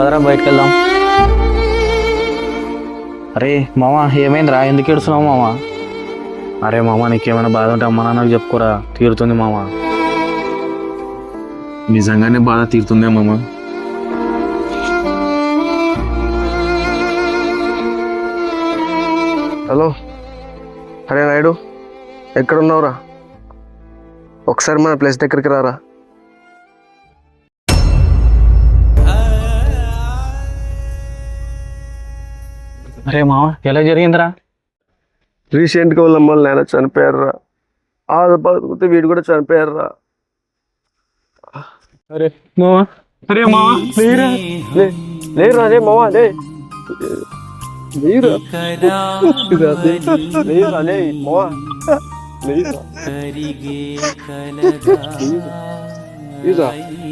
పదరా బయటకు వెళ్దాం. అరే మామ ఏమైందిరా, ఎందుకు ఏడుస్తున్నావు మామ? అరే మామ నీకేమైనా బాధ ఉంటే అమ్మ నాన్నకు చెప్పుకోరా, తీరుతుంది మామ. నిజంగానే బాధ తీరుతుందే మామ. హలో, అరే నాయుడు, ఎక్కడున్నావురా? ఒకసారి మన ప్లేస్ దగ్గరికి రారా. అరే మామ ఎలా జరిగిందిరా? రీసెంట్గా వాళ్ళ అమ్మ నాయన చనిపోయారురా. ఆకపోతే వీడు కూడా చనిపోయారురా. అరే మామ, అరే మామ లేరా, లేరా అదే మావా, అదే లేరా లేరా అదే మావా, లేరా.